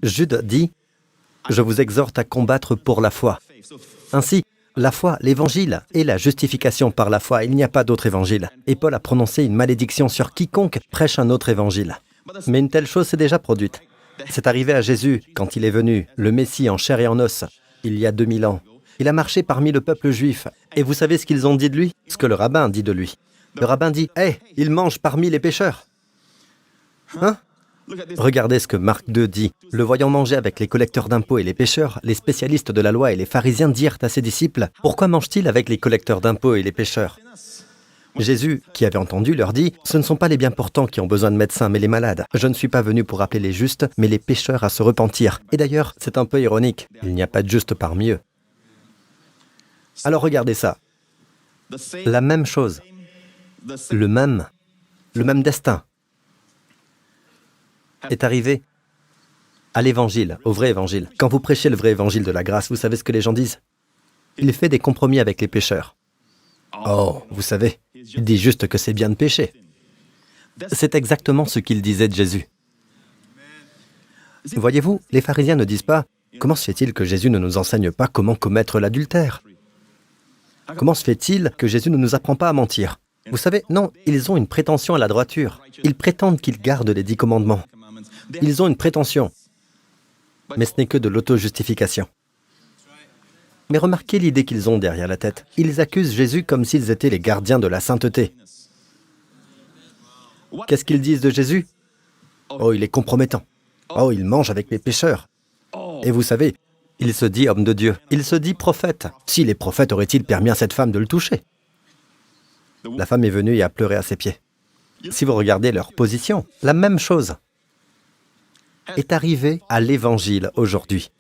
Jude dit « Je vous exhorte à combattre pour la foi ». Ainsi, la foi, l'évangile et la justification par la foi, il n'y a pas d'autre évangile. Et Paul a prononcé une malédiction sur quiconque prêche un autre évangile. Mais une telle chose s'est déjà produite. C'est arrivé à Jésus quand il est venu, le Messie en chair et en os, il y a 2000 ans. Il a marché parmi le peuple juif. Et vous savez ce qu'ils ont dit de lui? Ce que le rabbin dit de lui. Le rabbin dit « Hé, il mange parmi les pécheurs ». Hein? Regardez ce que Marc 2 dit. Le voyant manger avec les collecteurs d'impôts et les pécheurs, les spécialistes de la loi et les pharisiens dirent à ses disciples « Pourquoi mange-t-il avec les collecteurs d'impôts et les pécheurs ?» Jésus, qui avait entendu, leur dit « Ce ne sont pas les bien portants qui ont besoin de médecins, mais les malades. Je ne suis pas venu pour appeler les justes, mais les pécheurs à se repentir. » Et d'ailleurs, c'est un peu ironique. Il n'y a pas de justes parmi eux. Alors regardez ça. La même chose. Le même destin est arrivé à l'évangile, au vrai évangile. Quand vous prêchez le vrai évangile de la grâce, vous savez ce que les gens disent? Il fait des compromis avec les pécheurs. Oh, vous savez, il dit juste que c'est bien de pécher. C'est exactement ce qu'il disait de Jésus. Voyez-vous, les pharisiens ne disent pas « Comment se fait-il que Jésus ne nous enseigne pas comment commettre l'adultère? Comment se fait-il que Jésus ne nous apprend pas à mentir ?» Vous savez, non, ils ont une prétention à la droiture. Ils prétendent qu'ils gardent les 10 commandements. Ils ont une prétention, mais ce n'est que de l'auto-justification. Mais remarquez l'idée qu'ils ont derrière la tête. Ils accusent Jésus comme s'ils étaient les gardiens de la sainteté. Qu'est-ce qu'ils disent de Jésus? Oh, il est compromettant. Oh, il mange avec les pécheurs. Et vous savez, il se dit homme de Dieu. Il se dit prophète. Si les prophètes auraient-ils permis à cette femme de le toucher? La femme est venue et a pleuré à ses pieds. Si vous regardez leur position, la même chose est arrivée à l'évangile aujourd'hui.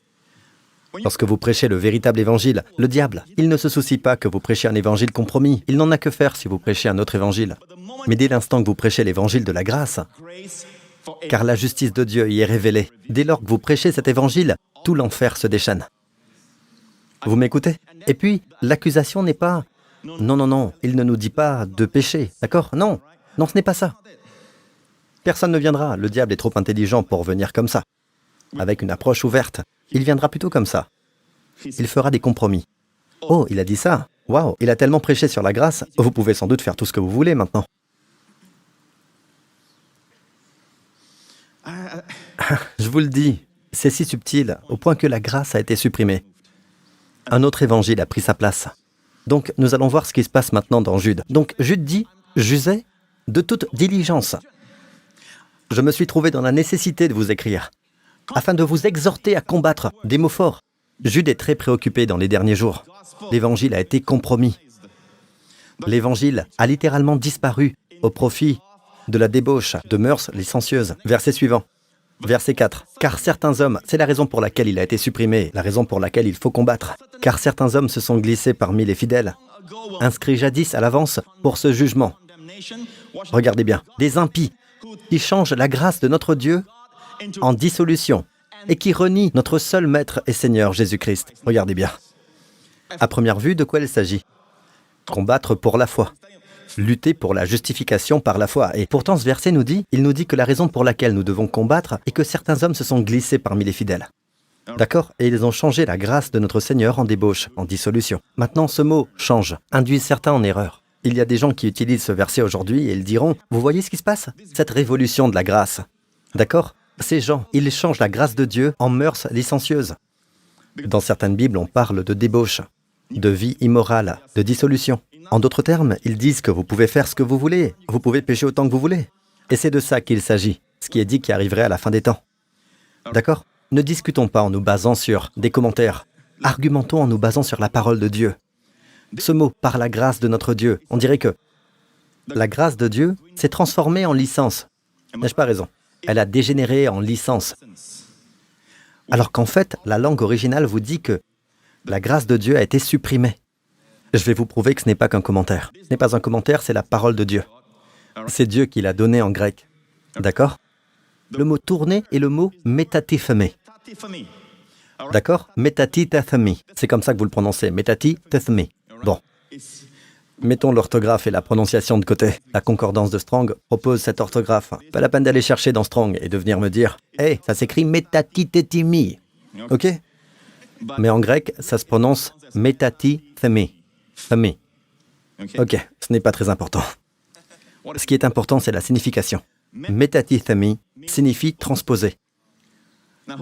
Lorsque vous prêchez le véritable évangile, le diable, il ne se soucie pas que vous prêchez un évangile compromis. Il n'en a que faire si vous prêchez un autre évangile. Mais dès l'instant que vous prêchez l'évangile de la grâce, car la justice de Dieu y est révélée, dès lors que vous prêchez cet évangile, tout l'enfer se déchaîne. Vous m'écoutez? Et puis, l'accusation n'est pas « Non, non, non, il ne nous dit pas de pécher, d'accord? Non, non, ce n'est pas ça. Personne ne viendra, le diable est trop intelligent pour venir comme ça. Avec une approche ouverte, il viendra plutôt comme ça. Il fera des compromis. Oh, il a dit ça? Waouh, il a tellement prêché sur la grâce, vous pouvez sans doute faire tout ce que vous voulez maintenant. Je vous le dis, c'est si subtil, au point que la grâce a été supprimée. Un autre évangile a pris sa place. Donc, nous allons voir ce qui se passe maintenant dans Jude. Donc, Jude dit, « J'usais de toute diligence. Je me suis trouvé dans la nécessité de vous écrire, afin de vous exhorter à combattre des mots forts. » Jude est très préoccupé dans les derniers jours. L'évangile a été compromis. L'évangile a littéralement disparu au profit de la débauche, de mœurs licencieuses. Verset suivant. Verset 4. « Car certains hommes, c'est la raison pour laquelle il a été supprimé, la raison pour laquelle il faut combattre. Car certains hommes se sont glissés parmi les fidèles, inscrits jadis à l'avance pour ce jugement. » Regardez bien, des impies qui changent la grâce de notre Dieu en dissolution et qui renient notre seul Maître et Seigneur Jésus-Christ. Regardez bien. À première vue, de quoi il s'agit? Combattre pour la foi. Lutter pour la justification par la foi. Et pourtant, ce verset nous dit, il nous dit que la raison pour laquelle nous devons combattre est que certains hommes se sont glissés parmi les fidèles. D'accord? Et ils ont changé la grâce de notre Seigneur en débauche, en dissolution. Maintenant, ce mot « change » induit certains en erreur. Il y a des gens qui utilisent ce verset aujourd'hui et ils diront « Vous voyez ce qui se passe? Cette révolution de la grâce. » D'accord? Ces gens, ils changent la grâce de Dieu en mœurs licencieuses. Dans certaines Bibles, on parle de débauche, de vie immorale, de dissolution. En d'autres termes, ils disent que vous pouvez faire ce que vous voulez, vous pouvez pécher autant que vous voulez. Et c'est de ça qu'il s'agit, ce qui est dit qui arriverait à la fin des temps. D'accord? Ne discutons pas en nous basant sur des commentaires. Argumentons en nous basant sur la parole de Dieu. Ce mot « par la grâce de notre Dieu », on dirait que la grâce de Dieu s'est transformée en licence. N'ai-je pas raison? Elle a dégénéré en licence. Alors qu'en fait, la langue originale vous dit que la grâce de Dieu a été supprimée. Je vais vous prouver que ce n'est pas qu'un commentaire. Ce n'est pas un commentaire, c'est la parole de Dieu. C'est Dieu qui l'a donné en grec. D'accord? Le mot « tourner » est le mot « métatithmé ». D'accord? Métatithmé. C'est comme ça que vous le prononcez. Métatithmé. Bon. Mettons l'orthographe et la prononciation de côté. La concordance de Strong propose cette orthographe. Pas la peine d'aller chercher dans Strong et de venir me dire « Hey, ça s'écrit métatitétimi ». Ok? Mais en grec, ça se prononce métatithemi. Themi. Ok, ce n'est pas très important. Ce qui est important, c'est la signification. Métatithemi signifie transposer.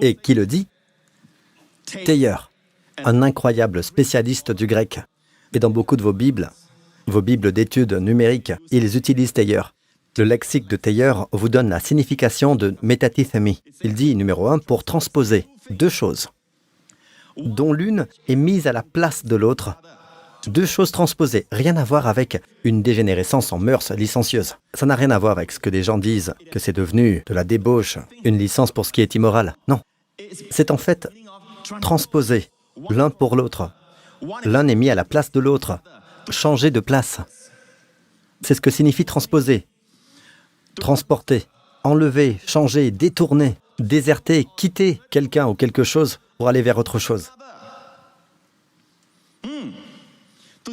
Et qui le dit? Thayer, un incroyable spécialiste du grec. Et dans beaucoup de vos Bibles d'études numériques, ils utilisent Thayer. Le lexique de Thayer vous donne la signification de métatithemi. Il dit, numéro 1, pour transposer deux choses, dont l'une est mise à la place de l'autre. Deux choses transposées, rien à voir avec une dégénérescence en mœurs licencieuses. Ça n'a rien à voir avec ce que des gens disent, que c'est devenu de la débauche, une licence pour ce qui est immoral. Non, c'est en fait transposé l'un pour l'autre. L'un est mis à la place de l'autre, changer de place. C'est ce que signifie transposer. Transporter, enlever, changer, détourner, déserter, quitter quelqu'un ou quelque chose pour aller vers autre chose.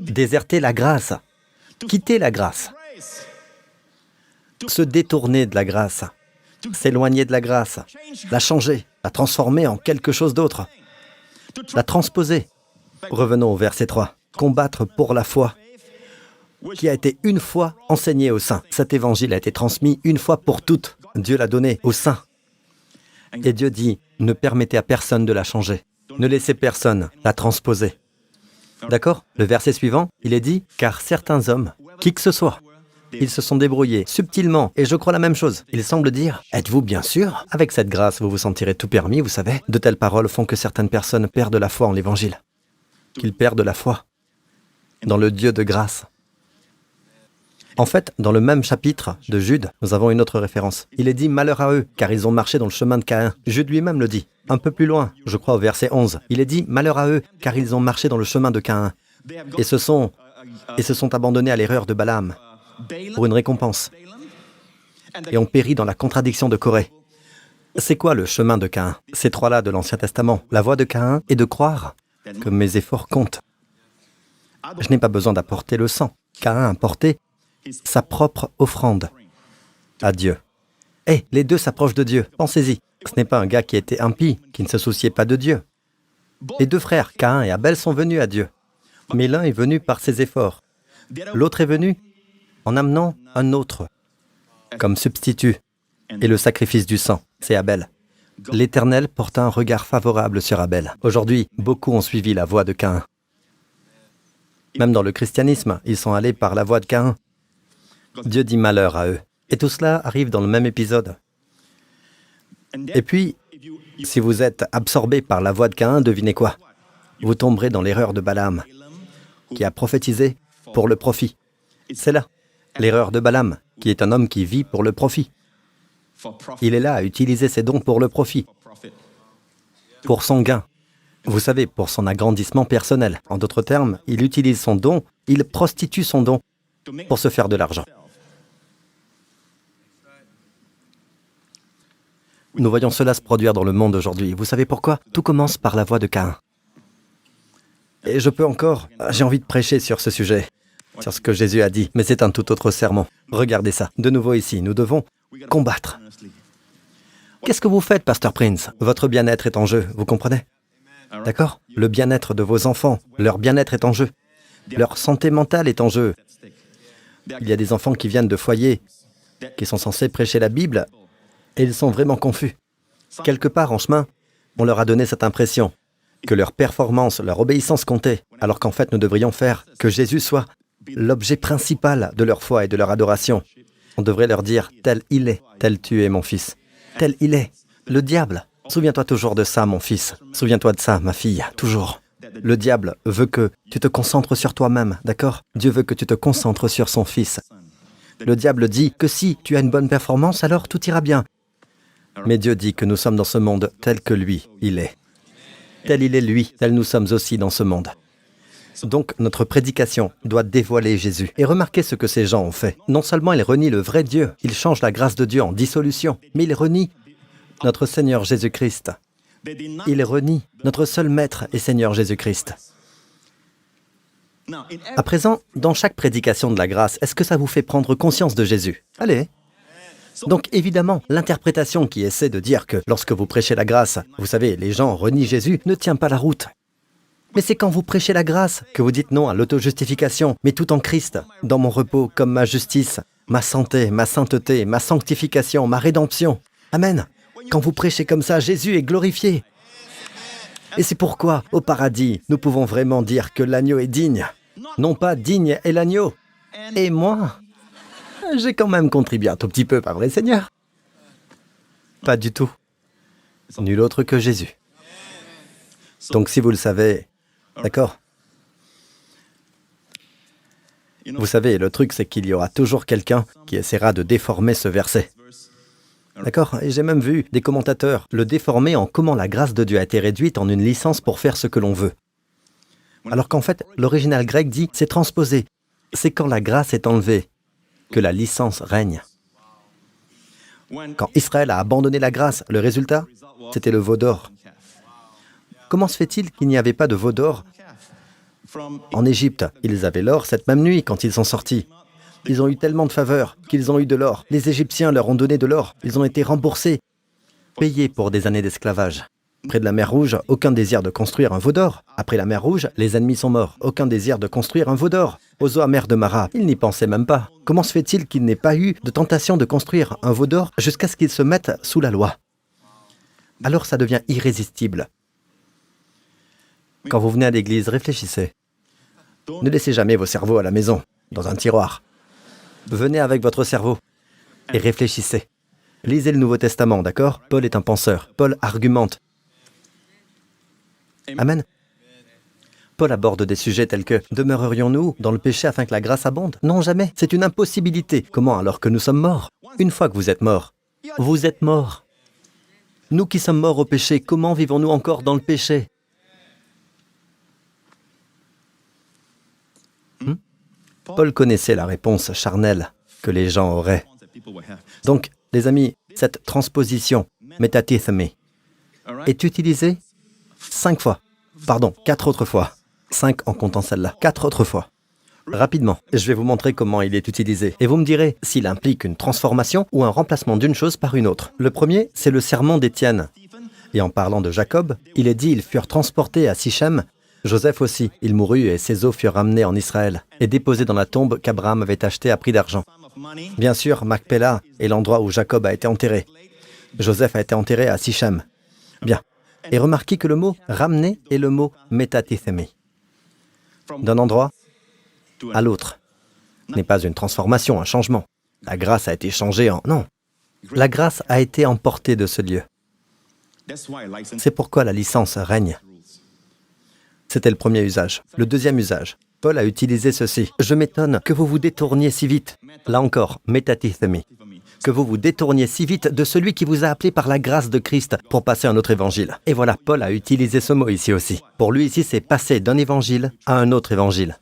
Déserter la grâce, quitter la grâce, se détourner de la grâce, s'éloigner de la grâce, la changer, la transformer en quelque chose d'autre, la transposer. Revenons au verset 3. Combattre pour la foi qui a été une fois enseignée aux saints. Cet évangile a été transmis une fois pour toutes. Dieu l'a donné aux saints. Et Dieu dit, ne permettez à personne de la changer. Ne laissez personne la transposer. D'accord? Le verset suivant, il est dit, car certains hommes, qui que ce soit, ils se sont débrouillés subtilement, et je crois la même chose. Il semble dire, êtes-vous bien sûr? Avec cette grâce, vous vous sentirez tout permis, vous savez. De telles paroles font que certaines personnes perdent la foi en l'Évangile. Qu'ils perdent la foi dans le Dieu de grâce. En fait, dans le même chapitre de Jude, nous avons une autre référence. Il est dit « Malheur à eux, car ils ont marché dans le chemin de Caïn ». Jude lui-même le dit. Un peu plus loin, je crois au verset 11, il est dit « Malheur à eux, car ils ont marché dans le chemin de Caïn et se sont abandonnés à l'erreur de Balaam pour une récompense et ont péri dans la contradiction de Corée ». C'est quoi le chemin de Caïn? Ces trois-là de l'Ancien Testament. La voie de Caïn est de croire que mes efforts comptent. Je n'ai pas besoin d'apporter le sang. Caïn a apporté sa propre offrande à Dieu. Les deux s'approchent de Dieu, pensez-y. Ce n'est pas un gars qui était impie, qui ne se souciait pas de Dieu. Les deux frères, Caïn et Abel, sont venus à Dieu. Mais l'un est venu par ses efforts. L'autre est venu en amenant un autre comme substitut. Et le sacrifice du sang, c'est Abel. L'Éternel porta un regard favorable sur Abel. Aujourd'hui, beaucoup ont suivi la voie de Caïn. Même dans le christianisme, ils sont allés par la voie de Caïn. Dieu dit malheur à eux. Et tout cela arrive dans le même épisode. Et puis, si vous êtes absorbé par la voie de Caïn, devinez quoi? Vous tomberez dans l'erreur de Balaam, qui a prophétisé pour le profit. C'est là, l'erreur de Balaam, qui est un homme qui vit pour le profit. Il est là à utiliser ses dons pour le profit, pour son gain. Vous savez, pour son agrandissement personnel. En d'autres termes, il utilise son don, il prostitue son don pour se faire de l'argent. Nous voyons cela se produire dans le monde aujourd'hui. Vous savez pourquoi? Tout commence par la voie de Caïn. Et j'ai envie de prêcher sur ce sujet, sur ce que Jésus a dit, mais c'est un tout autre sermon. Regardez ça, de nouveau ici, nous devons combattre. Qu'est-ce que vous faites, Pasteur Prince? Votre bien-être est en jeu, vous comprenez? D'accord? Le bien-être de vos enfants, leur bien-être est en jeu. Leur santé mentale est en jeu. Il y a des enfants qui viennent de foyers, qui sont censés prêcher la Bible, et ils sont vraiment confus. Quelque part en chemin, on leur a donné cette impression que leur performance, leur obéissance comptait, alors qu'en fait nous devrions faire que Jésus soit l'objet principal de leur foi et de leur adoration. On devrait leur dire « tel il est, tel tu es mon fils, tel il est, le diable. Souviens-toi toujours de ça, mon fils. Souviens-toi de ça, ma fille, toujours. Le diable veut que tu te concentres sur toi-même, d'accord? Dieu veut que tu te concentres sur son fils. Le diable dit que si tu as une bonne performance, alors tout ira bien. Mais Dieu dit que nous sommes dans ce monde tel que lui, il est. Tel il est lui, tel nous sommes aussi dans ce monde. Donc notre prédication doit dévoiler Jésus. Et remarquez ce que ces gens ont fait. Non seulement ils renient le vrai Dieu, ils changent la grâce de Dieu en dissolution, mais ils renient notre Seigneur Jésus-Christ. Ils renient notre seul Maître et Seigneur Jésus-Christ. À présent, dans chaque prédication de la grâce, est-ce que ça vous fait prendre conscience de Jésus? Allez. Donc évidemment, l'interprétation qui essaie de dire que lorsque vous prêchez la grâce, vous savez, les gens renient Jésus, ne tient pas la route. Mais c'est quand vous prêchez la grâce que vous dites non à l'auto-justification, mais tout en Christ, dans mon repos comme ma justice, ma santé, ma sainteté, ma sanctification, ma rédemption. Amen. Quand vous prêchez comme ça, Jésus est glorifié. Et c'est pourquoi, au paradis, nous pouvons vraiment dire que l'agneau est digne. Non pas digne est l'agneau. Et moi, j'ai quand même contribué un tout petit peu, pas vrai, Seigneur? Pas du tout. Nul autre que Jésus. Donc si vous le savez, d'accord? Vous savez, le truc, c'est qu'il y aura toujours quelqu'un qui essaiera de déformer ce verset. D'accord? Et j'ai même vu des commentateurs le déformer en comment la grâce de Dieu a été réduite en une licence pour faire ce que l'on veut. Alors qu'en fait, l'original grec dit « c'est transposé ». C'est quand la grâce est enlevée que la licence règne. Quand Israël a abandonné la grâce, le résultat, c'était le veau d'or. Comment se fait-il qu'il n'y avait pas de veau d'or en Égypte? Ils avaient l'or cette même nuit quand ils sont sortis. Ils ont eu tellement de faveurs qu'ils ont eu de l'or. Les Égyptiens leur ont donné de l'or. Ils ont été remboursés, payés pour des années d'esclavage. Près de la mer Rouge, aucun désir de construire un veau d'or. Après la mer Rouge, les ennemis sont morts. Aucun désir de construire un veau d'or. Aux eaux amères de Mara, ils n'y pensaient même pas. Comment se fait-il qu'il n'ait pas eu de tentation de construire un veau d'or jusqu'à ce qu'ils se mettent sous la loi? Alors ça devient irrésistible. Quand vous venez à l'église, réfléchissez. Ne laissez jamais vos cerveaux à la maison, dans un tiroir. Venez avec votre cerveau et réfléchissez. Lisez le Nouveau Testament, d'accord? Paul est un penseur. Paul argumente. Amen. Paul aborde des sujets tels que « Demeurerions-nous dans le péché afin que la grâce abonde ?» Non, jamais. C'est une impossibilité. Comment alors que nous sommes morts? Une fois que vous êtes morts, vous êtes morts. Nous qui sommes morts au péché, comment vivons-nous encore dans le péché? Paul connaissait la réponse charnelle que les gens auraient. Donc, les amis, cette transposition, métatithemi, est utilisée 5 fois. Pardon, 4 autres fois. 5 en comptant celle-là. 4 autres fois. Rapidement, je vais vous montrer comment il est utilisé. Et vous me direz s'il implique une transformation ou un remplacement d'une chose par une autre. Le premier, c'est le sermon d'Étienne. Et en parlant de Jacob, il est dit « Ils furent transportés à Sichem ». Joseph aussi, il mourut et ses os furent ramenés en Israël et déposés dans la tombe qu'Abraham avait achetée à prix d'argent. Bien sûr, Macpéla est l'endroit où Jacob a été enterré. Joseph a été enterré à Sichem. Bien. Et remarquez que le mot « ramener » est le mot « métatithemi ». D'un endroit à l'autre. Ce n'est pas une transformation, un changement. La grâce a été changée en... Non. La grâce a été emportée de ce lieu. C'est pourquoi la licence règne. C'était le premier usage. Le deuxième usage, Paul a utilisé ceci. « Je m'étonne que vous vous détourniez si vite. » Là encore, métatithemi. Que vous vous détourniez si vite de celui qui vous a appelé par la grâce de Christ pour passer à un autre évangile. Et voilà, Paul a utilisé ce mot ici aussi. Pour lui ici, c'est passer d'un évangile à un autre évangile.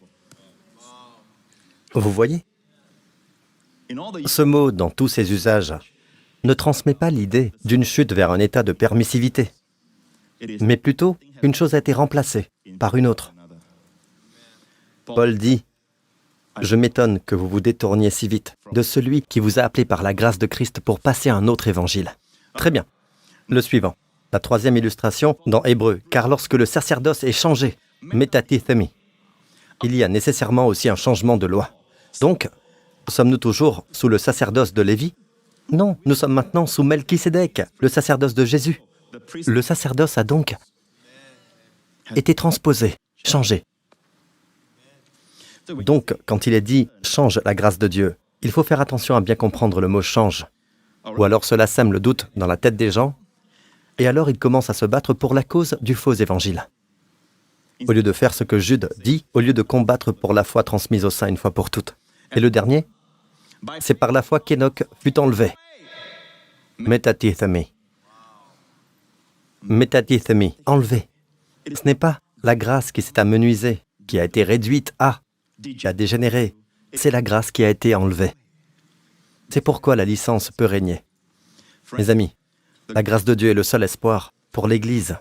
Vous voyez? Ce mot, dans tous ses usages, ne transmet pas l'idée d'une chute vers un état de permissivité, mais plutôt, une chose a été remplacée par une autre. Paul dit, « Je m'étonne que vous vous détourniez si vite de celui qui vous a appelé par la grâce de Christ pour passer à un autre évangile. » Très bien. Le suivant, la troisième illustration dans Hébreu, « Car lorsque le sacerdoce est changé, métatithemi, il y a nécessairement aussi un changement de loi. » Donc, sommes-nous toujours sous le sacerdoce de Lévi? Non, nous sommes maintenant sous Melchisédek, le sacerdoce de Jésus. Le sacerdoce a donc été transposé, changé. Donc, quand il est dit « change la grâce de Dieu », il faut faire attention à bien comprendre le mot « change ». Ou alors cela sème le doute dans la tête des gens, et alors ils commencent à se battre pour la cause du faux évangile. Au lieu de faire ce que Jude dit, au lieu de combattre pour la foi transmise aux saints une fois pour toutes. Et le dernier, c'est par la foi qu'Enoch fut enlevé. Métatithemi. Métatithemi, enlevé. Ce n'est pas la grâce qui s'est amenuisée, qui a été réduite à, qui a dégénéré. C'est la grâce qui a été enlevée. C'est pourquoi la licence peut régner. Mes amis, la grâce de Dieu est le seul espoir pour l'Église.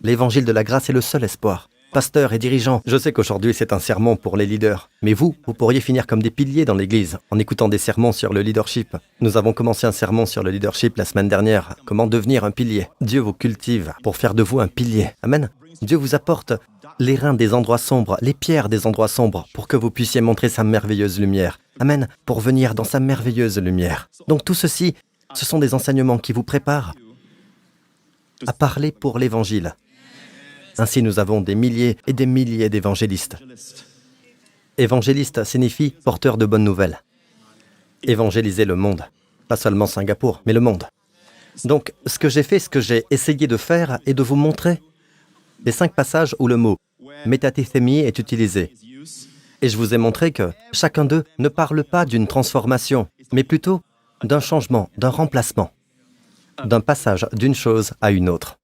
L'évangile de la grâce est le seul espoir pasteurs et dirigeants. Je sais qu'aujourd'hui c'est un sermon pour les leaders, mais vous pourriez finir comme des piliers dans l'Église en écoutant des sermons sur le leadership. Nous avons commencé un sermon sur le leadership la semaine dernière. Comment devenir un pilier. Dieu vous cultive pour faire de vous un pilier. Amen. Dieu vous apporte les reins des endroits sombres, les pierres des endroits sombres, pour que vous puissiez montrer sa merveilleuse lumière. Amen. Pour venir dans sa merveilleuse lumière. Donc tout ceci, ce sont des enseignements qui vous préparent à parler pour l'Évangile. Ainsi, nous avons des milliers et des milliers d'évangélistes. Évangéliste signifie porteur de bonnes nouvelles. Évangéliser le monde. Pas seulement Singapour, mais le monde. Donc, ce que j'ai fait, ce que j'ai essayé de faire, est de vous montrer les 5 passages où le mot « métatithémie » est utilisé. Et je vous ai montré que chacun d'eux ne parle pas d'une transformation, mais plutôt d'un changement, d'un remplacement, d'un passage d'une chose à une autre.